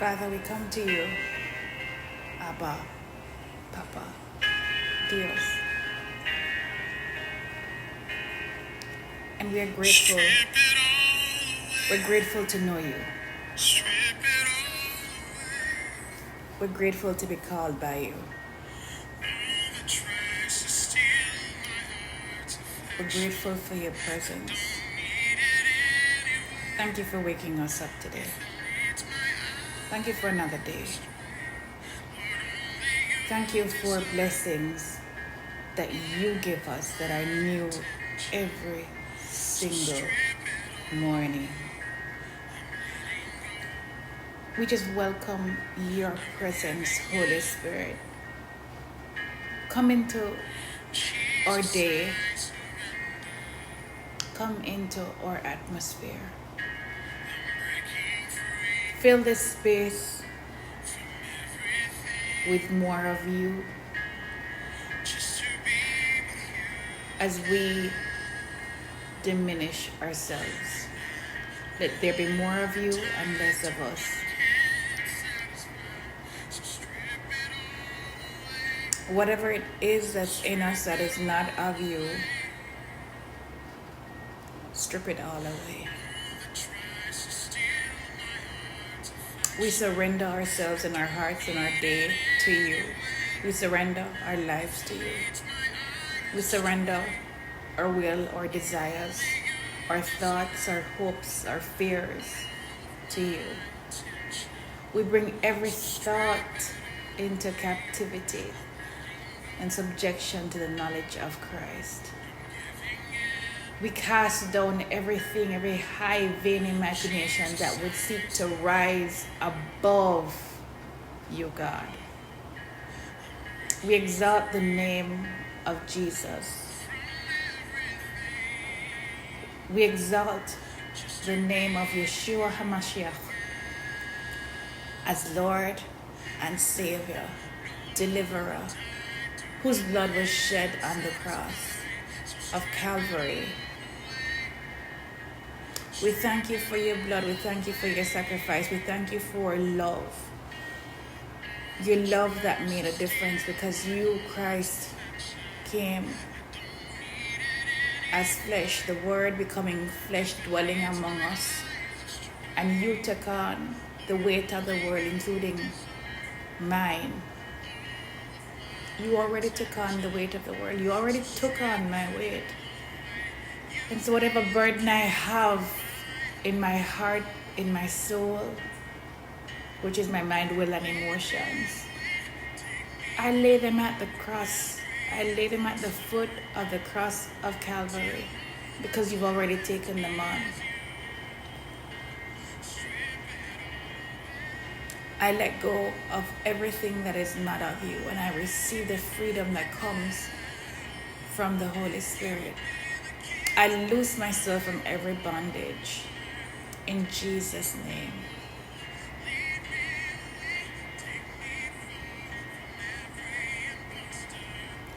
Father, we come to you, Abba, Papa, Dios, and we are grateful. We're grateful to know you. We're grateful to be called by you. We're grateful for your presence. Thank you for waking us up today. Thank you for another day. Thank you for blessings that you give us that are new every single morning. We just welcome your presence, Holy Spirit. Come into our day. Come into our atmosphere. Fill this space with more of you as we diminish ourselves. Let there be more of you and less of us. Whatever it is that's in us that is not of you, strip it all away. We surrender ourselves and our hearts and our day to you. We surrender our lives to you. We surrender our will, our desires, our thoughts, our hopes, our fears to you. We bring every thought into captivity and subjection to the knowledge of Christ. We cast down everything, every high vain imagination that would seek to rise above you, God. We exalt the name of Jesus. We exalt the name of Yeshua HaMashiach as Lord and Savior, Deliverer, whose blood was shed on the cross of Calvary. We thank you for your blood. We thank you for your sacrifice. We thank you for love. Your love that made a difference because you, Christ, came as flesh, the Word becoming flesh, dwelling among us. And you took on the weight of the world, including mine. You already took on the weight of the world. You already took on my weight. And so whatever burden I have in my heart, in my soul, which is my mind, will, and emotions, I lay them at the cross. I lay them at the foot of the cross of Calvary because you've already taken them on. I let go of everything that is not of you, and I receive the freedom that comes from the Holy Spirit. I loose myself from every bondage in Jesus' name.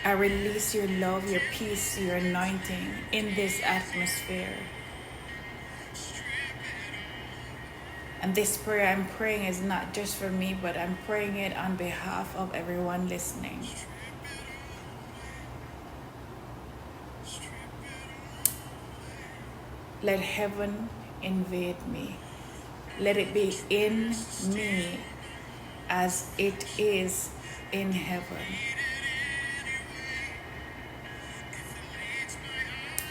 I release your love, your peace, your anointing in this atmosphere. And this prayer I'm praying is not just for me, but I'm praying it on behalf of everyone listening. Let heaven invade me. Let it be in me as it is in heaven.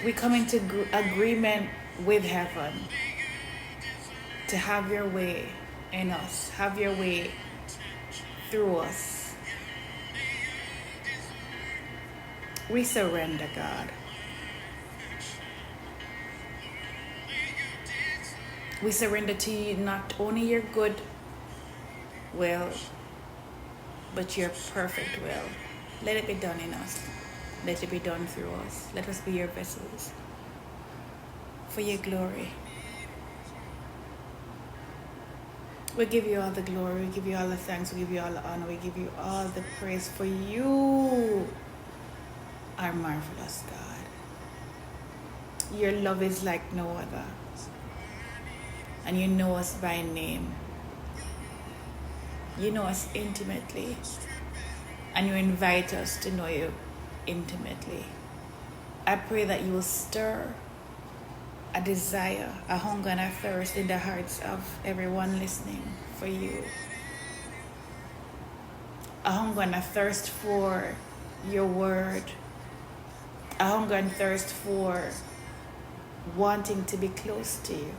We come into agreement with heaven to have your way in us, have your way through us. We surrender, God. We surrender to you not only your good will, but your perfect will. Let it be done in us. Let it be done through us. Let us be your vessels for your glory. We give you all the glory. We give you all the thanks. We give you all the honor. We give you all the praise, for you are marvelous, God. Your love is like no other. And you know us by name. You know us intimately, and you invite us to know you intimately. I pray that you will stir a desire, a hunger and a thirst in the hearts of everyone listening for you. A hunger and a thirst for your word. A hunger and thirst for wanting to be close to you.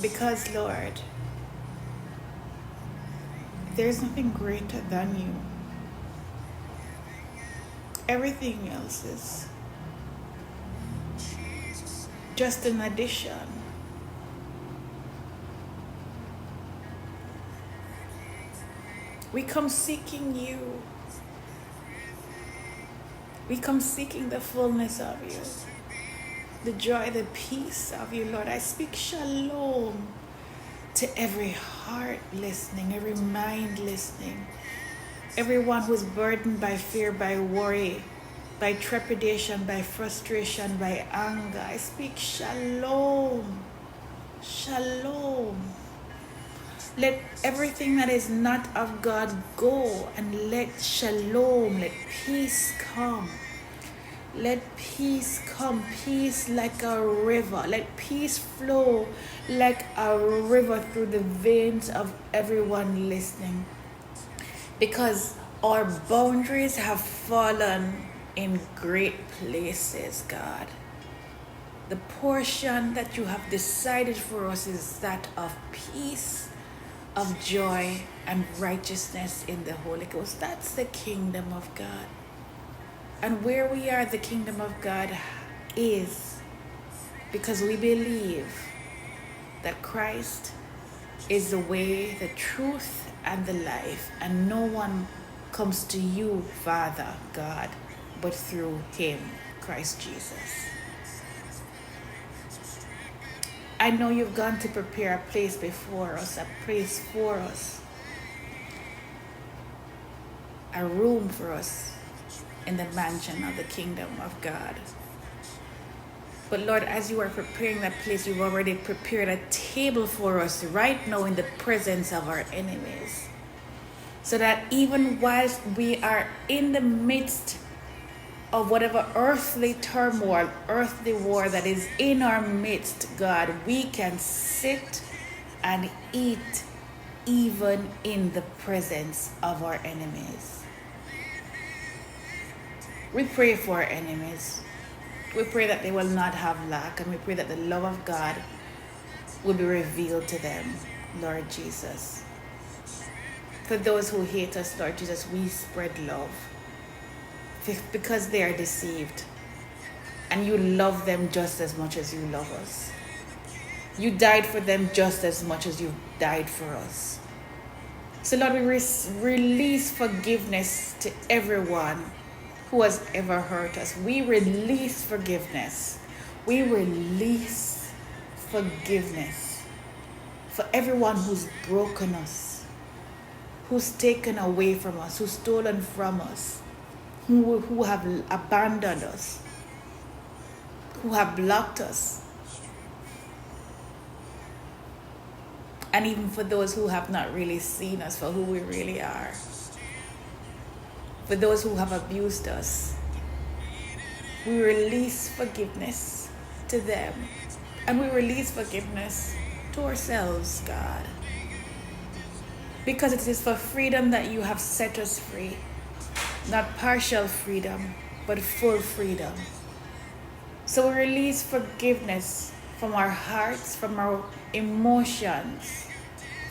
Because, Lord, there's nothing greater than you. Everything else is just an addition. We come seeking you. We come seeking the fullness of you, the joy, the peace of you, Lord. I speak shalom to every heart listening, every mind listening, everyone who's burdened by fear, by worry, by trepidation, by frustration, by anger. I speak shalom, shalom. Let everything that is not of God go, and let shalom, let peace come. Let peace come, peace like a river. Let peace flow like a river through the veins of everyone listening. Because our boundaries have fallen in great places, God. The portion that you have decided for us is that of peace, of joy and righteousness in the Holy Ghost. That's the kingdom of God. And where we are, the kingdom of God is because we believe that Christ is the way, the truth, and the life. And no one comes to you, Father God, but through him, Christ Jesus. I know you've gone to prepare a place before us, a place for us, a room for us in the mansion of the kingdom of God. But Lord, as you are preparing that place, you've already prepared a table for us right now in the presence of our enemies. So that even whilst we are in the midst of whatever earthly turmoil, earthly war that is in our midst, God, we can sit and eat even in the presence of our enemies. We pray for our enemies. We pray that they will not have lack, and we pray that the love of God will be revealed to them, Lord Jesus. For those who hate us, Lord Jesus, we spread love. Because they are deceived, and you love them just as much as you love us. You died for them just as much as you died for us. So Lord, we release forgiveness to everyone who has ever hurt us. We release forgiveness. We release forgiveness for everyone who's broken us, who's taken away from us, who's stolen from us, who have abandoned us, who have blocked us, and even for those who have not really seen us for who we really are, for those who have abused us. We release forgiveness to them, and we release forgiveness to ourselves, God, because it is for freedom that you have set us free. Not partial freedom, but full freedom. So we release forgiveness from our hearts, from our emotions,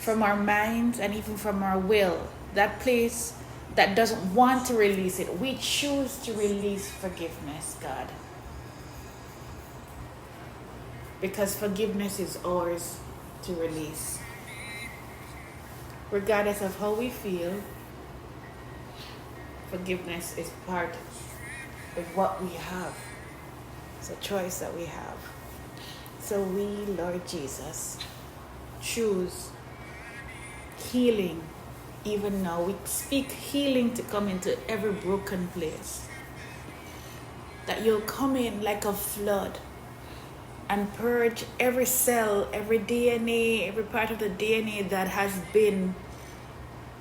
from our minds, and even from our will. That place that doesn't want to release it, we choose to release forgiveness, God. Because forgiveness is ours to release. Regardless of how we feel, forgiveness is part of what we have. It's a choice that we have. So we, Lord Jesus, choose healing even now. We speak healing to come into every broken place. That you'll come in like a flood and purge every cell, every DNA, every part of the DNA that has been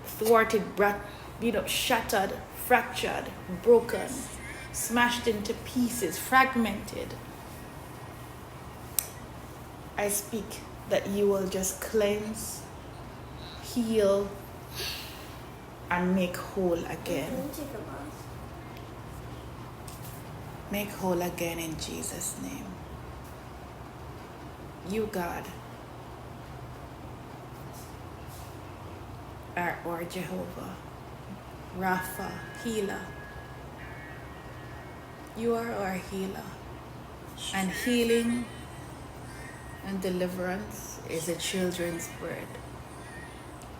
thwarted, shattered, fractured, broken, smashed into pieces, fragmented. I speak that you will just cleanse, heal, and make whole again. Make whole again in Jesus' name. You, God, are our Jehovah, Rapha, healer. You are our healer. And healing and deliverance is the children's bread.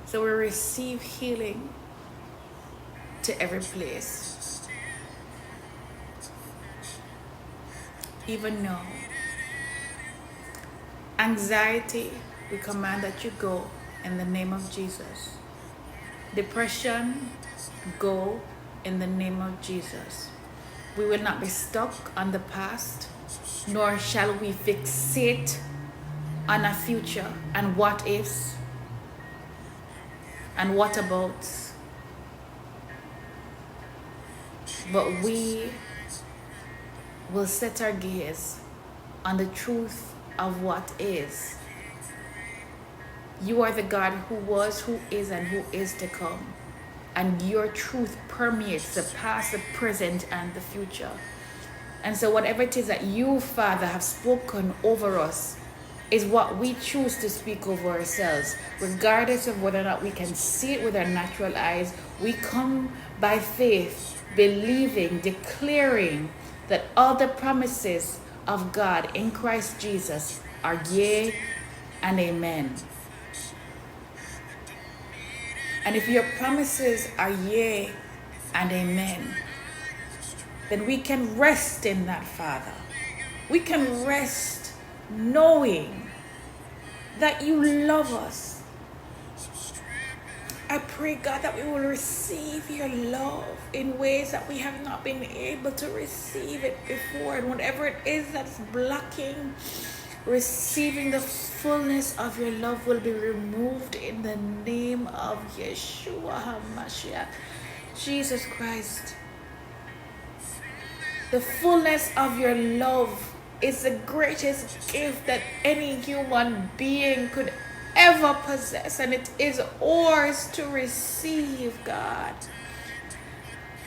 So we receive healing to every place. Even now, anxiety, we command that you go in the name of Jesus. Depression, go in the name of Jesus. We will not be stuck on the past, nor shall we fixate on a future and what ifs and what abouts. But we will set our gaze on the truth of what is. You are the God who was, who is, and who is to come. And your truth permeates the past, the present, and the future. And so whatever it is that you, Father, have spoken over us is what we choose to speak over ourselves. Regardless of whether or not we can see it with our natural eyes, we come by faith, believing, declaring that all the promises of God in Christ Jesus are yea and amen. And if your promises are yea and amen, then we can rest in that, Father. We can rest knowing that you love us. I pray, God, that we will receive your love in ways that we have not been able to receive it before. And whatever it is that's blocking receiving the fullness of your love will be removed in the name of Yeshua HaMashiach, Jesus Christ. The fullness of your love is the greatest gift that any human being could ever possess, and it is ours to receive, God.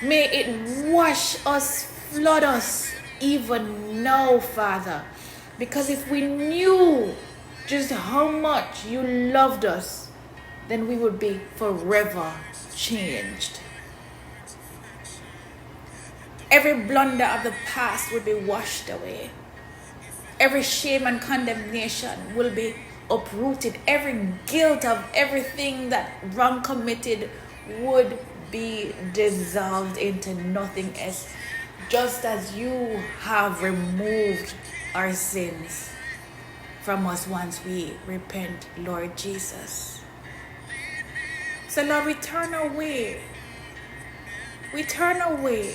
May it wash us, flood us even now, Father. Because if we knew just how much you loved us, then we would be forever changed. Every blunder of the past would be washed away. Every shame and condemnation will be uprooted. Every guilt of everything that wrong committed would be dissolved into nothing else. Just as you have removed our sins from us once we repent, Lord Jesus. So Lord, we turn away. We turn away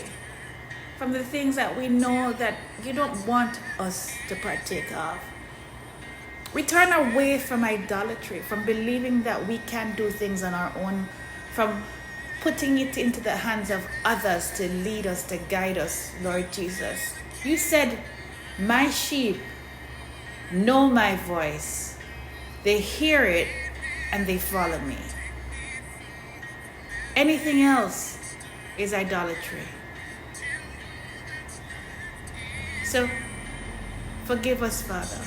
from the things that we know that you don't want us to partake of. We turn away from idolatry, from believing that we can do things on our own, from putting it into the hands of others to lead us, to guide us, Lord Jesus. You said, my sheep know my voice. They hear it and they follow me. Anything else is idolatry. So, forgive us, Father,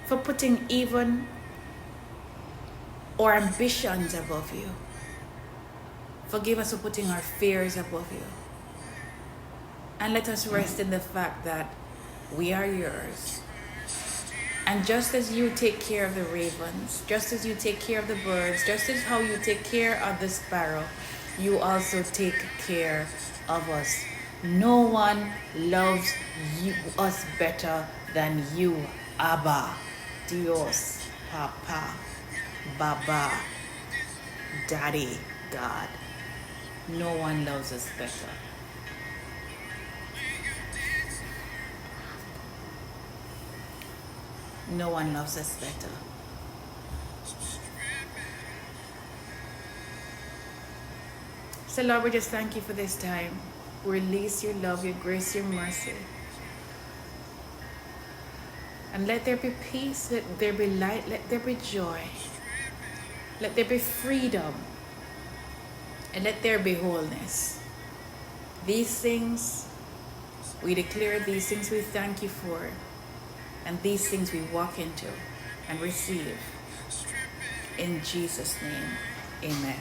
for putting even our ambitions above you. Forgive us for putting our fears above you. And let us rest in the fact that we are yours. And just as you take care of the ravens, just as you take care of the birds, just as how you take care of the sparrow, you also take care of us. No one loves us better than you, Abba, Dios, Papa, Baba, Daddy, God. No one loves us better. No one loves us better. So Lord, we just thank you for this time. Release your love, your grace, your mercy. And let there be peace, let there be light, let there be joy. Let there be freedom. And let there be wholeness. These things, we declare, these things we thank you for. And these things we walk into and receive. In Jesus' name, amen.